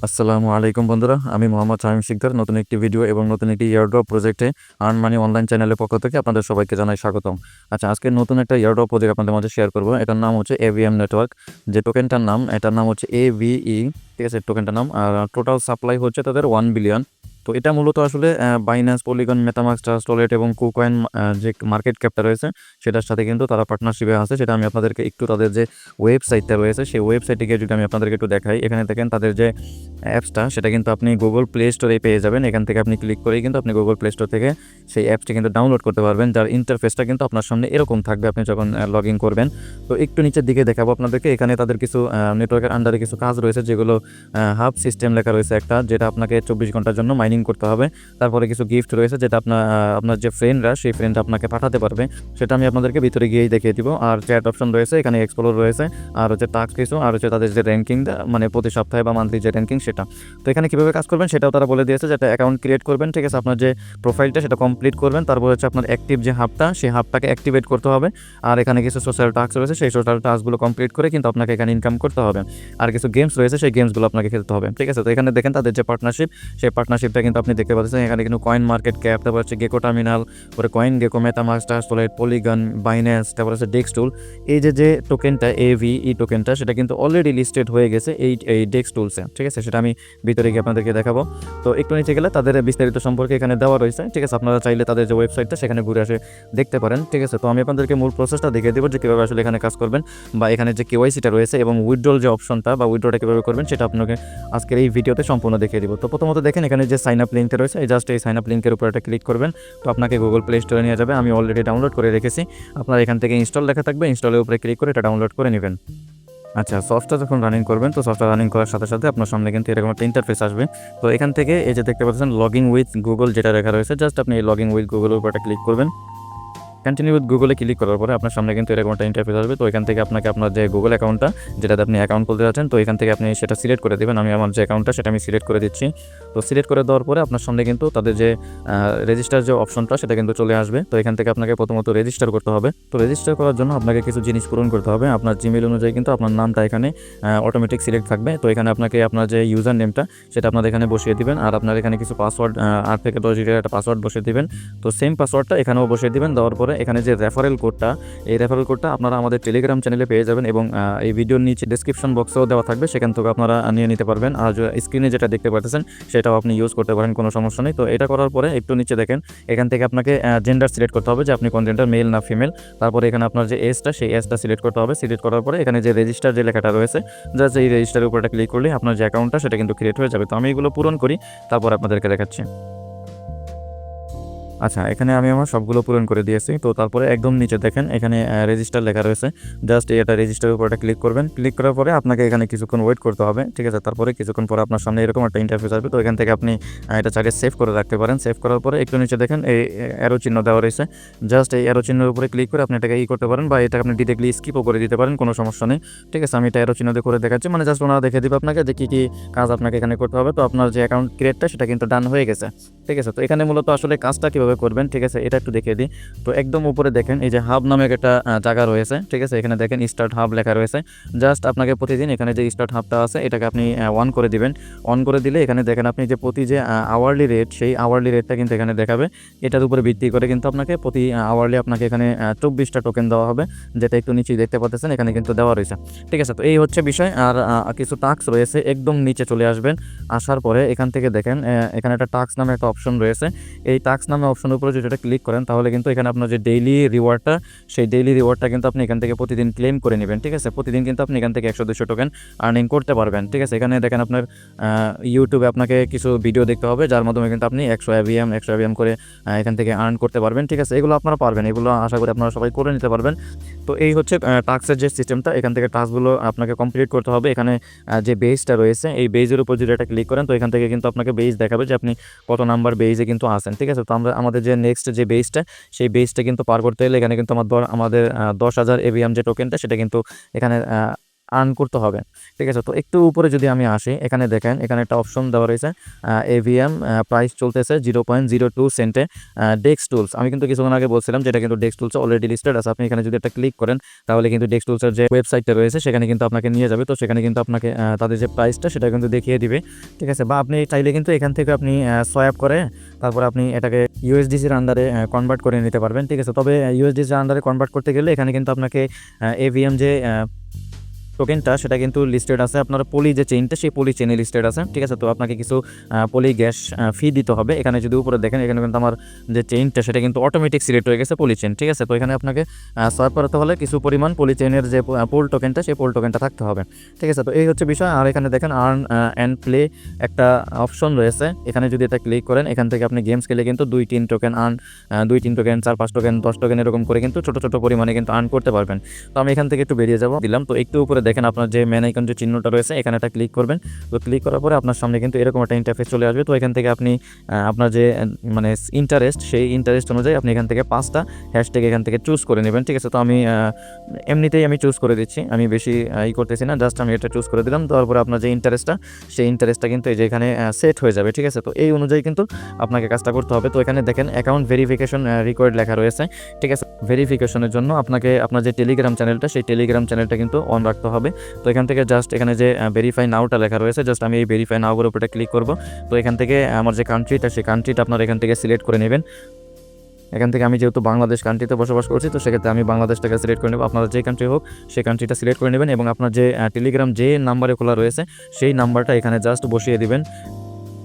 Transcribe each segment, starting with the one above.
আসসালামু আলাইকুম বন্ধুরা, আমি মোহাম্মদ শামীম শিকদার। নতুন একটি ভিডিও এবং নতুন একটি এয়ারড্রপ প্রজেক্টে আর্ন মানি অনলাইন চ্যানেলের পক্ষ থেকে আপনাদের সবাইকে জানাই স্বাগতম। আচ্ছা, আজকে নতুন একটা এয়ারড্রপ প্রজেক্ট আপনাদের মাঝে শেয়ার করব। এটার নাম হচ্ছে এভিএম নেটওয়ার্ক। যে টোকেনটার নাম, এটার নাম হচ্ছে এভিই, ঠিক আছে টোকেনটার নাম। আর টোটাল সাপ্লাই হচ্ছে তাদের 1 বিলিয়ন। তো এটা মূলত আসলে Binance, polygon, MetaMask, trust wallet এবং কুকয়েন যে মার্কেট ক্যাপটা রয়েছে সেটার সাথে কিন্তু তারা পার্টনারশিপে আছে। সেটা আমি আপনাদেরকে একটু তাদের যে ওয়েবসাইটটা রয়েছে সেই ওয়েবসাইটে গিয়ে যদি আমি আপনাদেরকে একটু দেখাই, এখানে দেখেন তাদের যে অ্যাপসটা সেটা কিন্তু আপনি গুগল প্লে স্টোরে পেয়ে যাবেন। এখান থেকে আপনি ক্লিক করেই কিন্তু আপনি গুগল প্লে স্টোর থেকে সেই অ্যাপসটি কিন্তু ডাউনলোড করতে পারবেন, যার ইন্টারফেসটা কিন্তু আপনার সামনে এরকম থাকবে আপনি যখন লগ ইন করবেন। তো একটু নিচের দিকে দেখাবো আপনাদেরকে। এখানে তাদের কিছু নেটওয়ার্কের আন্ডারে কিছু কাজ রয়েছে, যেগুলো হাব সিস্টেম লেখা রয়েছে একটা, যেটা আপনাকে 24 ঘন্টার জন্য মাইনিং করতে হবে। তারপরে কিছু গিফট রয়েছে যেটা আপনার যে ফ্রেন্ডরা সেই ফ্রেন্ড আপনাকে পাঠাতে পারবে, সেটা আমি আপনাদেরকে ভিতরে গিয়েই দেখিয়ে দিব। আর চ্যাট অপশন রয়েছে, এখানে এক্সপ্লোর রয়েছে, আর হচ্ছে টাস্ক কিছু, আর হচ্ছে তাদের যে র্যাঙ্কিং মানে প্রতি সপ্তাহে বা মান্থলি যে র্যাঙ্কিং সেটা। তো এখানে কীভাবে কাজ করবেন সেটাও তারা বলে দিয়েছে, যেটা অ্যাকাউন্ট ক্রিয়েট করবেন, ঠিক আছে, আপনার যে প্রোফাইলটা সেটা কমপ্লিট করবেন, তারপর হচ্ছে আপনার অ্যাক্টিভ যে হাবটা সেই হাবটাকে অ্যাক্টিভেট করতে হবে। আর এখানে কিছু সোশ্যাল টাস্ক রয়েছে, সেই সোশ্যাল টাস্কগুলো কমপ্লিট করে কিন্তু আপনাকে এখানে ইনকাম করতে হবে। আর কিছু গেমস রয়েছে, সেই গেমসগুলো আপনাকে খেলতে হবে, ঠিক আছে। তো এখানে দেখেন তাদের যে পার্টনারশিপ, সেই পার্টনারশিপটা কিন্তু আপনি দেখতে পাচ্ছেন। এখানে কিন্তু কয়েন মার্কেট ক্যাপ, তারপর হচ্ছে গেকো টার্মিনাল, পরে coin Gecko, MetaMask, trust wallet, polygon, Binance, তারপর হচ্ছে ডেক্স টুল। এই যে টোকেনটা এভিই টোকেনটা সেটা কিন্তু অলরেডি লিস্টেড হয়ে গেছে এই ডেক্স টুলসে, ঠিক আছে। সেটা আমি ভিতরে গিয়ে আপনাদেরকে দেখাবো। তো একটু নিচে গেলে তাদের বিস্তারিত সম্পর্কে এখানে দেওয়া রয়েছে, ঠিক আছে। আপনারা চাইলে তাদের যে ওয়েবসাইটটা সেখানে ঘুরে আসে দেখতে পারেন, ঠিক আছে। তো আমি আপনাদেরকে মূল প্রসেসটা দেখিয়ে দেবো যে কীভাবে আসলে এখানে কাজ করবেন, বা এখানে যে কেওয়াইসিটা রয়েছে এবং উইথড্রল যে অপশনটা বা উইথড্রটা কীভাবে করবেন সেটা আপনাকে আজকের এই ভিডিওতে সম্পূর্ণ দেখিয়ে দিব। তো প্রথমত দেখেন এখানে যে সাইন আপ লিঙ্কটা রয়েছে, এই জাস্ট এই সাইন আপ লিঙ্কের উপর একটা ক্লিক করবেন। তো আপনাকে গুগল প্লে স্টোরে নিয়ে যাবে। আমি অলরেডি ডাউনলোড করে রেখেছি। আপনারা এখান থেকে ইনস্টল লেখা থাকবে, ইনস্টলের উপরে ক্লিক করে এটা ডাউনলোড করে নেবেন। আচ্ছা, সফটটা যখন রানিং করবেন, তো সফটটা রানিং করার সাথে সাথে আপনার সামনে কিন্তু এরকম একটা ইন্টারফেস আসবে। তো এখান থেকে এই যে দেখতে পাচ্ছেন লগইন উইথ গুগল যেটা লেখা রয়েছে, জাস্ট আপনি এই লগইন উইথ গুগলের উপর একটা ক্লিক করবেন। কন্টিনিউ উইথ গুগলে ক্লিক করার পরে আপনার সামনে কিন্তু এরকম একটা ইন্টারফেস আসবে। তো এখান থেকে আপনাকে আপনার যে গুগল অ্যাকাউন্টটা যেটাতে আপনি অ্যাকাউন্ট খুলতে যাচ্ছেন, তো এখান থেকে আপনি সেটা সিলেক্ট করে দেবেন। আমি আমার যে অ্যাকাউন্টটা সেটা আমি সিলেক্ট করে দিচ্ছি। তো সিলেক্ট করে দেওয়ার পরে আপনার সামনে কিন্তু তাদের যে রেজিস্টার যে অপশনটা সেটা কিন্তু চলে আসবে। তো এখান থেকে আপনাকে প্রথমত রেজিস্টার করতে হবে। তো রেজিস্টার করার জন্য আপনাকে কিছু জিনিস পূরণ করতে হবে। আপনার জিমেল অনুযায়ী কিন্তু আপনার নামটা এখানে অটোমেটিক সিলেক্ট থাকবে। তো এখানে আপনাকে আপনার যে ইউজার নেমটা সেটা আপনার এখানে বসিয়ে দিবেন, আর আপনার এখানে কিছু পাসওয়ার্ড 8 থেকে 10 ডিজিটের একটা পাসওয়ার্ড বসিয়ে দিবেন। তো সেম পাসওয়ার্ডটা এখানেও বসিয়ে দিবেন। দেওয়ার পরে এখানে যে রেফারেল কোডটা, এই রেফারেল কোডটা আপনারা আমাদের টেলিগ্রাম চ্যানেলে পেয়ে যাবেন, এবং এই ভিডিওর নিচে ডেসক্রিপশন বক্সেও দেওয়া থাকবে, সেখান থেকে আপনারা নিয়ে নিতে পারবেন। আর স্ক্রিনে যেটা দেখতে পাচ্ছেন সেটাও আপনি ইউজ করতে পারেন, কোনো সমস্যা নেই। তো এটা করার পরে একটু নিচে দেখেন এখান থেকে আপনাকে জেন্ডার সিলেক্ট করতে হবে, যে আপনি কোন জেন্ডার, মেল না ফিমেল। তারপরে এখানে আপনার যে এজটা সেই এজটা সিলেক্ট করতে হবে। সিলেক্ট করার পরে এখানে যে রেজিস্টার যে লেখাটা রয়েছে, জাস্ট এই রেজিস্টারের উপরটা ক্লিক করলে আপনার যে অ্যাকাউন্টটা সেটা কিন্তু ক্রিয়েট হয়ে যাবে। তো আমি এগুলো পূরণ করি, তারপর আপনাদেরকে দেখাচ্ছি। আচ্ছা, এখানে আমি আমার সবগুলো পূরণ করে দিয়েছি। তো তারপরে একদম নিচে দেখেন এখানে রেজিস্টার লেখা রয়েছে, জাস্ট এটা রেজিস্টারের উপর একটা ক্লিক করবেন। ক্লিক করার পরে আপনাকে এখানে কিছুক্ষণ ওয়েট করতে হবে, ঠিক আছে। তারপরে কিছুক্ষণ পরে আপনার সামনে এরকম একটা ইন্টারফেস আসবে। তো এখান থেকে আপনি এটা চাইলে সেভ করে রাখতে পারেন। সেভ করার পরে একটু নিচে দেখেন এই অ্যারো চিহ্ন দেওয়া রয়েছে, জাস্ট এই অ্যারো চিহ্নের উপরে ক্লিক করে আপনি এটাকে করতে পারেন, বা এটাকে আপনি ডিরেক্টলি স্কিপও করে দিতে পারেন, কোনো সমস্যা নেই, ঠিক আছে। আমি এটা অ্যারো চিহ্ন দিয়ে করে দেখাচ্ছি, মানে জাস্ট ওনারা দেখে দিবে আপনাকে যে কী কী কাজ আপনাকে এখানে করতে হবে। তো আপনার যে অ্যাকাউন্ট ক্রিয়েটটা সেটা কিন্তু ডান হয়ে গেছে, ঠিক আছে। তো এখানে মূলত আসলে কাজটা কীভাবে করবেন, ঠিক আছে, এটা একটু দেখিয়ে দিই। তো একদম উপরে দেখেন এই যে হাব নামে একটা জায়গা রয়েছে, ঠিক আছে। এখানে দেখেন স্টার্ট হাব লেখা রয়েছে। জাস্ট আপনাকে প্রতিদিন এখানে যে স্টার্ট হাবটা আছে এটাকে আপনি অন করে দিবেন। অন করে দিলে এখানে দেখেন আপনি যে প্রতি যে আওয়ারলি রেট, সেই আওয়ারলি রেটটা কিন্তু এখানে দেখাবে। এটার উপরে ভিত্তি করে কিন্তু আপনাকে প্রতি আওয়ারলি আপনাকে এখানে 24টা টোকেন দেওয়া হবে, যেটা একটু নিচে দেখতে পাচ্ছেন এখানে কিন্তু দেওয়া রয়েছে, ঠিক আছে। তো এই হচ্ছে বিষয়। আর কিছু টাস্ক রয়েছে, একদম নিচে চলে আসবেন। আসার পরে এখান থেকে দেখেন এখানে একটা টাস্ক নামে একটা অপশন রয়েছে। এই টাস্ক নামে অপশনের উপরে যদি এটা ক্লিক করেন তাহলে কিন্তু এখানে আপনার যে ডেইলি রিওয়ার্ডটা, সেই ডেইলি রিওয়ার্ডটা কিন্তু আপনি এখান থেকে প্রতিদিন ক্লেম করে নেবেন, ঠিক আছে। প্রতিদিন কিন্তু আপনি এখান থেকে 100-200 টোকেন আর্নিং করতে পারবেন, ঠিক আছে। এখানে দেখেন আপনার ইউটিউবে আপনাকে কিছু ভিডিও দেখতে হবে, যার মাধ্যমে কিন্তু আপনি 100 এভিএম করে এখান থেকে আর্ন করতে পারবেন, ঠিক আছে। এগুলো আপনারা পারবেন, এগুলো আশা করি আপনারা সবাই করে নিতে পারবেন। তো এই হচ্ছে টাস্কের যে সিস্টেমটা, এখান থেকে টাস্কগুলো আপনাকে কমপ্লিট করতে হবে। এখানে যে বেজটা রয়েছে এই বেজের উপর যদি এটা ক্লিক করেন, তো এখান থেকে কিন্তু আপনাকে বেজ দেখাবে যে আপনি কত নাম্বার বেজে কিন্তু আসেন, ঠিক আছে। তো আমরা আমাদের যে নেক্সট যে বেজটা, সেই বেজটা কিন্তু পার করতে হলে এখানে কিন্তু আমাদের 10,000 এভিএম যে টোকেনটা সেটা কিন্তু এখানে আর্ন করতে হবে। ঠিক আছে? তো একটু উপরে যদি আমি আসি, এখানে দেখেন এখানে একটা অপশন দেওয়া রয়েছে এভিএম প্রাইস চলতেছে 0.02 সেন্টে ডেক্স টুলস। আমি কিন্তু কিছুক্ষণ আগে বলছিলাম যে এটা কিন্তু ডেক্স টুলসে অলরেডি লিস্টেড আছে। আপনি এখানে যদি একটা ক্লিক করেন তাহলে কিন্তু ডেক্স টুলসের যে ওয়েবসাইটটা রয়েছে সেখানে কিন্তু আপনাকে নিয়ে যাবে। তো সেখানে কিন্তু আপনাকে তাদের যে প্রাইসটা সেটা কিন্তু দেখিয়ে দিবে। ঠিক আছে? বা আপনি চাইলে কিন্তু এখান থেকে আপনি সোয়াপ করে তারপর আপনি এটাকে ইউএসডিসির আন্ডারে কনভার্ট করে নিতে পারবেন। ঠিক আছে? তবে ইউএসডিসির আন্ডারে কনভার্ট করতে গেলে এখানে কিন্তু আপনাকে এভিএম যে টোকেনটা সেটা কিন্তু লিস্টেড আছে আপনার পলি যে চেইনটা, সেই পলি চেইনে লিস্টেড আছে। ঠিক আছে? তো আপনাকে কিছু পলি গ্যাস ফি দিতে হবে। এখানে যদি উপরে দেখেন এখানে কিন্তু আমার যে চেইনটা সেটা কিন্তু অটোমেটিক সিলেক্ট হয়ে গেছে পলি চেইন। ঠিক আছে? তো এখানে আপনাকে সোয়াইপ করাতে হলে কিছু পরিমাণ পলি চেইনের যে পোল টোকেনটা সেই পোল টোকেনটা থাকতে হবে। ঠিক আছে? তো এই হচ্ছে বিষয়। আর এখানে দেখেন আর্ন অ্যান্ড প্লে একটা অপশন রয়েছে। এখানে যদি এটা ক্লিক করেন এখান থেকে আপনি গেমস খেলে কিন্তু 2-3 token earn 2-3 token 4-5 token 10 token এরকম করে কিন্তু ছোটো ছোটো পরিমাণে কিন্তু আর্ন করতে পারবেন। তো আমি এখান থেকে একটু বেরিয়ে যাব দিলাম। তো একটু উপরে দেখেন আপনার যে ম্যান আইকন যে চিহ্নটা রয়েছে এখানে একটা ক্লিক করবেন। তো ক্লিক করার পরে আপনার সামনে কিন্তু এরকম একটা ইন্টারফেস চলে আসবে। তো এখান থেকে আপনি আপনার যে মানে ইন্টারেস্ট সেই ইন্টারেস্ট অনুযায়ী আপনি এখান থেকে 5টা হ্যাশট্যাগ এখান থেকে চুজ করে নেবেন। ঠিক আছে? তো আমি এমনিতেই আমি চুজ করে দিচ্ছি, আমি বেশি করতেছি না, জাস্ট আমি এটা চুজ করে দিলাম। দেওয়ার পরে আপনার যে ইন্টারেস্টটা সেই ইন্টারেস্টটা কিন্তু এই যে এখানে সেট হয়ে যাবে। ঠিক আছে? তো এই অনুযায়ী কিন্তু আপনাকে কাজটা করতে হবে। তো এখানে দেখেন অ্যাকাউন্ট ভেরিফিকেশন রিকোয়ার্ড লেখা রয়েছে। ঠিক আছে? ভেরিফিকেশনের জন্য আপনাকে আপনার যে টেলিগ্রাম চ্যানেলটা সেই টেলিগ্রাম চ্যানেলটা কিন্তু অন রাখতে হবে। তো এখান থেকে জাস্ট এখানে যে ভেরিফাই নাওটা লেখা রয়েছে, জাস্ট আমি এই ভেরিফাই নাওর উপরে ক্লিক করব। তো এখান থেকে আমার যে কান্ট্রিটা সেই কান্ট্রিটা আপনারা এখান থেকে সিলেক্ট করে নেবেন। এখান থেকে আমি যেহেতু বাংলাদেশ কান্ট্রিতে বসবাস করছি তো সেক্ষেত্রে আমি বাংলাদেশটাকে সিলেক্ট করে নেব। আপনারা যে কান্ট্রি হোক সেই কান্ট্রিটা সিলেক্ট করে নেবেন এবং আপনার যে টেলিগ্রাম যে নাম্বারে খোলা রয়েছে সেই নাম্বারটা এখানে জাস্ট বসিয়ে দিবেন।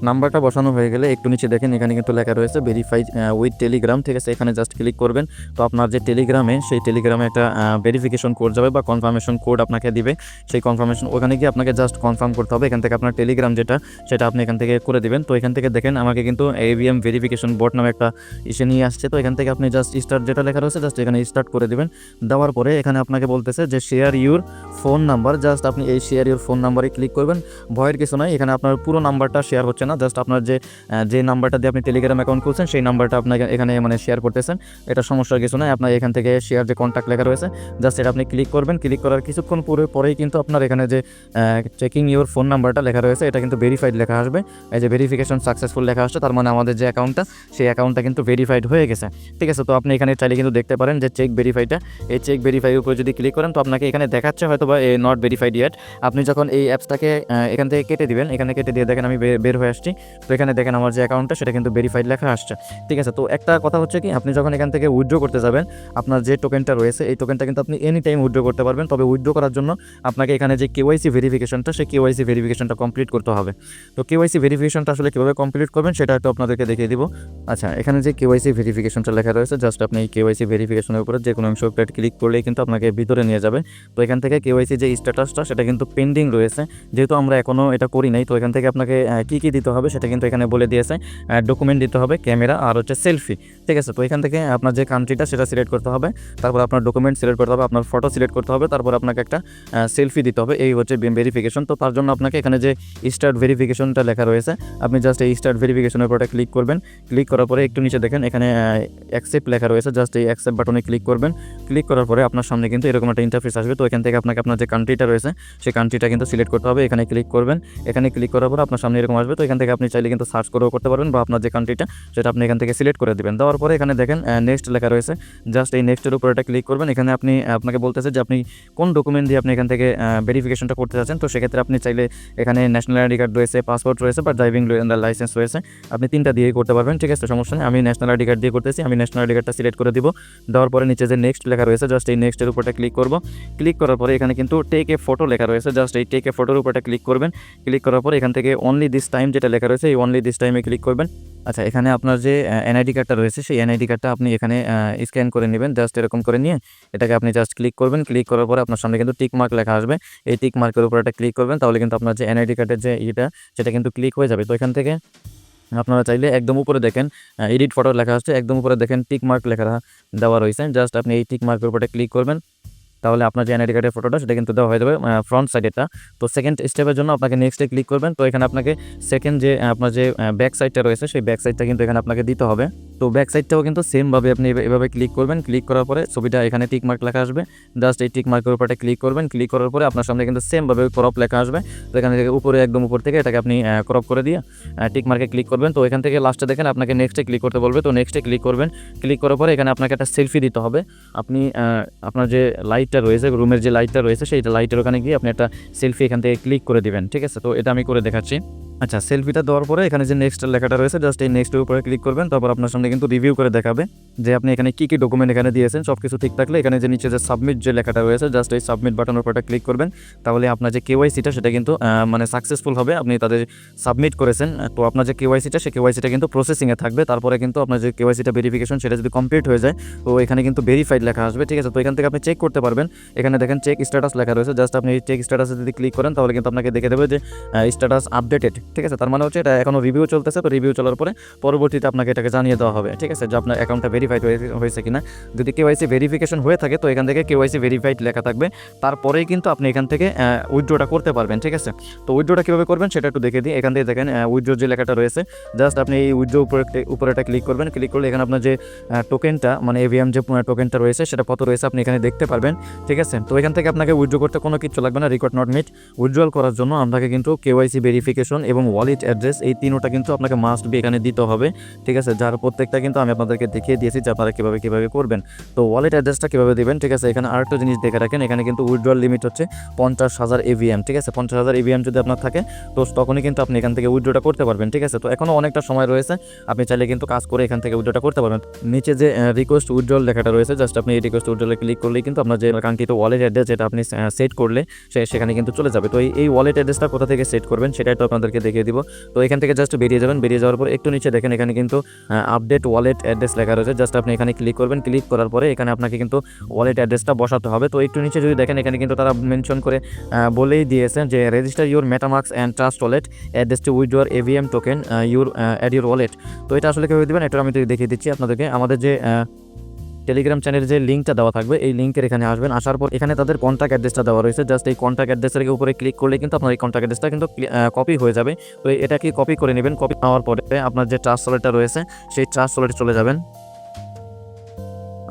নাম্বারটা বসানো হয়ে গেলে একটু নিচে দেখেন এখানে কিন্তু লেখা রয়েছে ভেরিফাই উইথ টেলিগ্রাম। ঠিক আছে? এখানে জাস্ট ক্লিক করবেন। তো আপনার যে টেলিগ্রামে সেই টেলিগ্রামে একটা ভেরিফিকেশন কোড যাবে বা কনফার্মেশন কোড আপনাকে দিবে। সেই কনফার্মেশন ওখানে গিয়ে আপনাকে জাস্ট কনফার্ম করতে হবে। এখান থেকে আপনার টেলিগ্রাম যেটা সেটা আপনি এখান থেকে করে দিবেন। তো এখান থেকে দেখেন আমাকে কিন্তু এভিএম ভেরিফিকেশন বট নামে একটা ইসে নিয়ে আসছে। তো এখান থেকে আপনি জাস্ট স্টার্ট যেটা লেখা রয়েছে জাস্ট এখানে স্টার্ট করে দিবেন। দেওয়ার পরে এখানে আপনাকে বলতেছে যে share your phone number, just আপনি এই শেয়ার ইউর ফোন নাম্বারে ক্লিক করবেন। ভয়ের কিছু নয়, এখানে আপনার পুরো নাম্বারটা শেয়ার হচ্ছে না, জাস্ট আপনার যে নাম্বারটা দিয়ে আপনি টেলিগ্রাম অ্যাকাউন্ট খুলছেন সেই নাম্বারটা আপনাকে এখানে মানে শেয়ার করতেছেন। এটা সমস্যার কিছু নয়। আপনার এখান থেকে শেয়ার যে কন্ট্যাক্ট লেখা রয়েছে জাস্ট এটা আপনি ক্লিক করবেন। ক্লিক করার কিছুক্ষণ পরেই কিন্তু আপনার এখানে যে চেকিং ইউর ফোন নাম্বারটা লেখা রয়েছে এটা কিন্তু ভেরিফাইড লেখা আসবে। এই যে ভেরিফিকেশন সাকসেসফুল লেখা আসছে, তার মানে আমাদের যে অ্যাকাউন্টটা সেই অ্যাকাউন্টটা কিন্তু ভেরিফাইড হয়ে গেছে। ঠিক আছে? তো আপনি এখানে চাইলে কিন্তু দেখতে পারেন যে চেক ভেরিফাইটা, এই চেক ভেরিফাইয়ের উপরে যদি ক্লিক করেন তো আপনাকে এখানে দেখাচ্ছে হয়তো বা নট ভেরিফাইড ইয়েট। আপনি যখন এই অ্যাপসটাকে এখান থেকে কেটে দিবেন, এখানে কেটে দিয়ে দেখেন আমি বের হয়ে আসছি। তো এখানে দেখেন আমার যে অ্যাকাউন্টটা সেটা কিন্তু ভেরিফাইড লেখা আসছে। ঠিক আছে? তো একটা কথা হচ্ছে কি, আপনি যখন এখান থেকে উইথড্র করতে যাবেন আপনার যে টোকেনটা রয়েছে এই টোকেনটা কিন্তু আপনি এনি টাইম উইথড্র করতে পারবেন। তবে উইথড্র করার জন্য আপনাকে এখানে যে কেওয়াইসি ভেরিফিকেশনটা সেই কেওয়াইসি ভেরিফিকেশনটা কমপ্লিট করতে হবে। তো কেওয়াইসি ভেরিফিকেশনটা আসলে কীভাবে কমপ্লিট করবেন সেটা একটু আপনাদেরকে দেখিয়ে দিব। আচ্ছা, এখানে যে কেওয়াইসি ভেরিফিকেশনটা লেখা রয়েছে জাস্ট আপনি এই কেওয়াইসি ভেরিফিকেশনের উপরে যে কোনো অংশ ক্লিক করলেই কিন্তু আপনাকে ভিতরে নিয়ে যাবে। তো এখান থেকে কেওয়াইসি যে স্ট্যাটাসটা সেটা কিন্তু পেন্ডিং রয়েছে, যেহেতু আমরা এখনও এটা করি নাই। তো এখান থেকে আপনাকে কী কী দিতে হবে সেটা কিন্তু এখানে বলে দিয়েছে। ডকুমেন্ট দিতে হবে, ক্যামেরা আর হচ্ছে সেলফি। ঠিক আছে? তো এখান থেকে আপনার যে কান্ট্রিটা সেটা সিলেক্ট করতে হবে, তারপর আপনার ডকুমেন্ট সিলেক্ট করতে হবে, আপনার ফটো সিলেক্ট করতে হবে, তারপর আপনাকে একটা সেলফি দিতে হবে। এই হচ্ছে ভেরিফিকেশন। তো তার জন্য আপনাকে এখানে যে স্টার্ট ভেরিফিকেশনটা লেখা রয়েছে আপনি জাস্ট এই স্টার্ট ভেরিফিকেশনের উপরে ক্লিক করবেন। ক্লিক করার পরে একটু নিচে দেখেন এখানে অ্যাকসেপ্ট লেখা রয়েছে, জাস্ট এই অ্যাকসেপ্ট বাটনে ক্লিক করবেন। ক্লিক করার পরে আপনার সামনে কিন্তু এরকম একটা ইন্টারফেস আসবে। তো এখান থেকে আপনাকে আপনার যে কান্ট্রিটা রয়েছে সেই কান্ট্রিটা কিন্তু সিলেক্ট করতে হবে। এখানে ক্লিক করবেন। এখানে ক্লিক করার পরে আপনার সামনে এরকম আসবে। তো এখান থেকে আপনি চাইলে কিন্তু সার্চ করেও করতে পারবেন বা আপনার যে কান্ট্রিটা সেটা আপনি এখান থেকে সিলেক্ট করে দেবেন। দেওয়ার পরে এখানে দেখেন নেক্সট লেখা রয়েছে, জাস্ট এই নেক্সটের উপর এটা ক্লিক করবেন। এখানে আপনাকে বলতেছে যে আপনি কোন ডকুমেন্ট দিয়ে আপনি এখান থেকে ভেরিফিকেশনটা করতে চাচ্ছেন। তো সেক্ষেত্রে আপনি চাইলে এখানে ন্যাশনাল আইডি কার্ড রয়েছে, পাসপোর্ট রয়েছে বা ড্রাইভিং লাইসেন্স রয়েছে, আপনি 3টা দিয়েই করতে পারবেন। ঠিক আছে? সমস্যা নেই। আমি ন্যাশনাল আইডি কার্ড দিয়ে করতেছি, আমি ন্যাশনাল আইডি কার্ডটা সিলেক্ট করে দিব। দেওয়ার পরে নিচে যে নেক্সট লেখা রয়েছে জাস্ট এই নেক্সটের উপরটা ক্লিক করব। ক্লিক করার পরে এখানে কিন্তু টেক এ ফটো লেখা রয়েছে, জাস্ট এই টেক এ ফটোর উপরটা ক্লিক করবেন। ক্লিক করার পরে এখান থেকে অনলি দিস টাইম যেটা লেখা রয়েছে এই অনলি দিস টাইমে ক্লিক করবেন। আচ্ছা, এখানে আপনার যে এনআইডি কার্ডটা রয়েছে সেই এনআইডি কার্ডটা আপনি এখানে স্ক্যান করে নেবেন, জাস্ট এরকম করে নিয়ে এটাকে আপনি জাস্ট ক্লিক করবেন। ক্লিক করার পরে আপনার সামনে কিন্তু টিক মার্ক লেখা আসবে, এই টিক মার্কের উপর একটা ক্লিক করবেন, তাহলে কিন্তু আপনার যে এনআইডি কার্ডের যে সেটা কিন্তু ক্লিক হয়ে যাবে। তো এখান থেকে আপনারা চাইলে একদম উপরে দেখেন এডিট ফটো লেখা আসছে, একদম উপরে দেখেন টিক মার্ক লেখা দেওয়া রয়েছে, জাস্ট আপনি এই টিক মার্কের উপরে ক্লিক করবেন। তাহলে আপনার যে এনআইডি কার্ডের ফটোটা সেটা কিন্তু দেওয়া হয়ে যাবে ফ্রন্ট সাইডেরটা। তো সেকেন্ড স্টেপের জন্য আপনাকে নেক্সটে ক্লিক করবেন। তো এখানে আপনাকে সেকেন্ড যে আপনার যে ব্যাক সাইডটা রয়েছে সেই ব্যাক সাইডটা কিন্তু এখানে আপনাকে দিতে হবে। তো ব্যাক সাইডটাও কিন্তু সেমভাবে আপনি এভাবে ক্লিক করবেন। ক্লিক করার পরে ছবিটা এখানে টিক মার্ক লেখা আসবে, জাস্ট এই টিক মার্কের উপরে ক্লিক করবেন। ক্লিক করার পরে আপনার সামনে কিন্তু সেমভাবে ক্রপ লেখা আসবে। তো এখান থেকে উপরে একদম উপর থেকে এটাকে আপনি ক্রপ করে দিয়ে টিক মার্কে ক্লিক করবেন। তো এখান থেকে লাস্টে দেখেন আপনাকে নেক্সটে ক্লিক করতে বলবে। তো নেক্সটে ক্লিক করবেন। ক্লিক করার পরে এখানে আপনাকে একটা সেলফি দিতে হবে। আপনি আপনার যে লাইটটা রয়েছে, রুমের যে লাইটটা রয়েছে সেই লাইটের ওখানে গিয়ে আপনি একটা সেলফি এখান থেকে ক্লিক করে দিবেন, ঠিক আছে? তো এটা আমি করে দেখাচ্ছি। আচ্ছা, সেলফিটা দেওয়ার পরে এখানে যে নেক্সট লেখাটা রয়েছে জাস্ট এই নেক্সটের উপরে ক্লিক করবেন। তারপর আপনার সামনে কিন্তু রিভিউ করে দেখাবে যে আপনি এখানে কী ডকুমেন্ট এখানে দিয়েছেন। সব কিছু ঠিক থাকলে এখানে যে নিচে যে সাবমিট যে লেখাটা রয়েছে জাস্ট এই সাবমিট বাটনের উপরে ক্লিক করবেন। তাহলে আপনার যে কেওয়াইসিটা সেটা কিন্তু মানে সাকসেসফুল হবে, আপনি তাদের সাবমিট করেছেন। তো আপনার যে কেওয়াইসিটা সেই কেওয়াইসিটা কিন্তু প্রসেসিংয়ে থাকবে। তারপরে কিন্তু আপনার যে কেওয়াইসিটা ভেরিফিকেশন সেটা যদি কমপ্লিট হয়ে যায় তো এখানে কিন্তু ভেরিফাইড লেখা আসবে, ঠিক আছে? তো এখান থেকে আপনি চেক করতে পারবেন। এখানে দেখেন চেক স্ট্যাটাস লেখা রয়েছে, জাস্ট আপনি এই চেক স্ট্যাটাসে যদি ক্লিক করেন তাহলে কিন্তু আপনাকে দেখে দেবে যে স্ট্যাটাস আপডেটেড, ঠিক আছে? তার মানে হচ্ছে এটা এখনও রিভিউ চলতেছে। তো রিভিউ চলার পরে পরবর্তীতে আপনাকে এটাকে জানিয়ে দেওয়া হবে, ঠিক আছে, যে আপনার অ্যাকাউন্টটা ভেরিফাইড হয়েছে কিনা। যদি কেওয়াইসি ভেরিফিকেশন হয়ে থাকে তো এখান থেকে কেওয়াইসি ভেরিফাইড লেখা থাকবে। তারপরেই কিন্তু আপনি এখান থেকে উইথড্রটা করতে পারবেন, ঠিক আছে? তো উইথড্রটা কীভাবে করবেন সেটা একটু দেখে দিই। এখান থেকে দেখেন উইথড্র যে লেখাটা রয়েছে জাস্ট আপনি এই উইথড্র উপরে একটা ক্লিক করবেন। ক্লিক করলে এখানে আপনার যে টোকেনটা মানে এভিএম যে টোকেনটা রয়েছে সেটা কত রয়েছে আপনি এখানে দেখতে পারবেন, ঠিক আছে? তো এখান থেকে আপনাকে উইথড্র করতে কোনো কিছু লাগবে না, রেকর্ড নট মিট। উইথড্রল করার জন্য আপনাকে কিন্তু কেওয়াইসি ভেরিফিকেশন এবং ওয়ালেট অ্যাড্রেস এই তিনটা কিন্তু আপনাকে মাস্ট বি এখানে দিতে হবে, ঠিক আছে? যার প্রত্যেকটা কিন্তু আমি আপনাদেরকে দেখিয়ে দিয়েছি যে আপনারা কীভাবে করবেন। তো ওয়ালেট অ্যাড্রেসটা কীভাবে দেবেন, ঠিক আছে? এখানে আরেকটা জিনিস দেখে রাখেন, এখানে কিন্তু উইথড্রল লিমিট হচ্ছে 50,000 এভিএম, ঠিক আছে? 50,000 এভিএম যদি আপনার থাকে তো তখনই কিন্তু আপনি এখান থেকে উইথড্রটা করতে পারবেন, ঠিক আছে? তো এখনও অনেকটা সময় রয়েছে, আপনি চাইলে কিন্তু কাজ করে এখান থেকে উইথড্রটা করতে পারবেন। নিচে যে রিকোয়েস্ট উইথড্রল লেখাটা রয়েছে জাস্ট আপনি এই রিকোয়েস্ট উইথড্রলে ক্লিক করলেই কিন্তু আপনার যে কাঙ্ক্ষিত ওয়ালেট অ্যাড্রেস যেটা আপনি সেট করলে সেখানে কিন্তু চলে যাবে। তো এই ওয়ালেট অ্যাড্রেসটা কোথা থেকে সেট করবেন সেটাই তো আপনাদেরকে দেখিয়ে দিব। তো এখান থেকে জাস্ট বেরিয়ে যাবেন। বেরিয়ে যাওয়ার পর একটু নিচে দেখেন এখানে কিন্তু আপডেট ওয়ালেট অ্যাড্রেস লেখা রয়েছে, জাস্ট আপনি এখানে ক্লিক করবেন। ক্লিক করার পরে এখানে আপনাকে কিন্তু ওয়ালেট অ্যাড্রেসটা বসাতে হবে। তো একটু নিচে যদি দেখেন এখানে কিন্তু তারা মেনশন করে বলেই দিয়েছেন যে register your MetaMask and Trust Wallet address to withdraw AVM token add your wallet. তো এটা আসলে কীভাবে দেবেন এটা আমি দেখিয়ে দিচ্ছি আপনাদেরকে। আমাদের যে টেলিগ্রাম চ্যানেলের যে লিঙ্কটা দেওয়া থাকবে এই লিঙ্কের এখানে আসবেন। আসার পর এখানে তাদের কন্ট্যাক্ট অ্যাড্রেসটা দেওয়া রয়েছে, জাস্ট এই কন্ট্যাক্ট অ্যাড্রেসের উপরে ক্লিক করলে কিন্তু আপনার এই কন্ট্যাক্ট অ্যাড্রেসটা কিন্তু কপি হয়ে যাবে। তো এটাকে কপি করে নেবেন। কপি নেওয়ার পরে আপনার যে ট্রাস্ট ওয়ালেটটা রয়েছে সেই ট্রাস্ট ওয়ালেটে চলে যাবেন।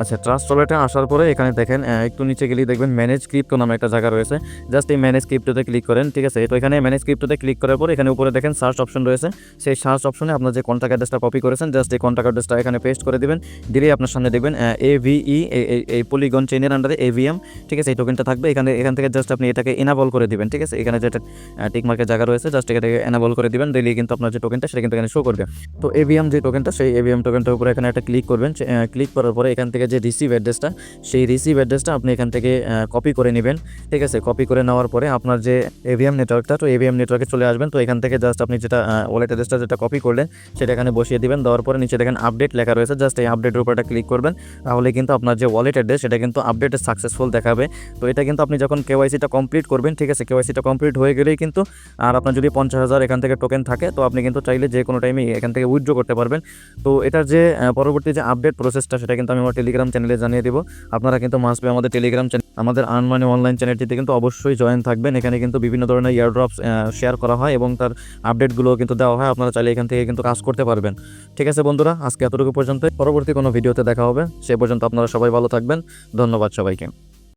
আচ্ছা, ট্রাস্ট ওয়ালেটে আসার পরে এখানে দেখেন একটু নিচে গেলেই দেখবেন ম্যানেজ ক্রিপ্টো নামে একটা জায়গা রয়েছে, জাস্ট এই ম্যানেজ ক্রিপ্টোতে ক্লিক করেন, ঠিক আছে? তো এখানে ম্যানেজ ক্রিপ্টোতে ক্লিক করার পর এখানে উপরে দেখেন সার্চ অপশন রয়েছে, সেই সার্চ অপশনে আপনার যে কন্ট্যাক্ট অ্যাড্রেসটা কপি করেছেন জাস্ট এই কন্ট্যাক্ট অ্যাড্রেসটা এখানে পেস্ট করে দিবেন। দিলেই আপনার সামনে দেখবেন এভিই এই পলিগন চেইনের আন্ডারে এভিএম, ঠিক আছে? এই টোকেনটা থাকবে এখান থেকে জাস্ট আপনি এটাকে এনাবল করে দিবেন, ঠিক আছে? এখানে যেটা টিক মার্কের জায়গা রয়েছে জাস্ট এটাকে এনাবল করে দিবেন। দিলেই কিন্তু আপনার যে টোকেনটা সেটা কিন্তু এখানে শো করবে। তো এভিএম যে টোকেনটা সেই এভিএম টোকেনটার উপরে এখানে একটা ক্লিক করবেন। ক্লিক করার পরে এখান থেকে যে রিসিভ অ্যাড্রেসটা সেই রিসিভ অ্যাড্রেসটা আপনি এখান থেকে কপি করে নেবেন, ঠিক আছে? কপি করে নেওয়ার পরে আপনার যে এভিএম নেটওয়ার্কটা তো এভিএম নেটওয়ার্কে চলে আসবেন। তো এখান থেকে জাস্ট আপনি যেটা ওয়ালেট অ্যাড্রেসটা যেটা কপি করলেন সেটা এখানে বসিয়ে দিবেন। দেওয়ার পরে নিচে দেখেন আপডেট লেখা রয়েছে, জাস্ট এই আপডেটের উপরটা ক্লিক করবেন। তাহলে কিন্তু আপনার যে ওয়ালেট অ্যাড্রেস সেটা কিন্তু আপডেটে সাকসেসফুল দেখাবে। তো এটা কিন্তু আপনি যখন কেওয়াইসিটা কমপ্লিট করবেন, ঠিক আছে? কেওয়াইসিটা কমপ্লিট হয়ে গেলেই কিন্তু আর আপনার যদি 50,000 এখান থেকে টোকেন থাকে তো আপনি কিন্তু চাইলে যে কোনো টাইমে এখান থেকে উইথড্র করতে পারবেন। তো এটার যে পরবর্তী যে আপডেট প্রসেসটা সেটা কিন্তু আমি আমার টেলিগ্রাম চ্যানেলে জানিয়ে দেবো। আপনারা কিন্তু মাস্ট বি আমাদের টেলিগ্রাম চ্যানেল আমাদের আর্ন মানি অনলাইন চ্যানেলটিতে কিন্তু অবশ্যই জয়েন থাকবেন। এখানে কিন্তু বিভিন্ন ধরনের এয়ারড্রপস শেয়ার করা হয় এবং তার আপডেটগুলো কিন্তু দেওয়া হয়। আপনারা চাইলে এখান থেকে কিন্তু কাজ করতে পারবেন। ঠিক আছে বন্ধুরা, আজকে এতটুকু পর্যন্ত। পরবর্তী কোনো ভিডিওতে দেখা হবে। সে পর্যন্ত আপনারা সবাই ভালো থাকবেন। ধন্যবাদ সবাইকে।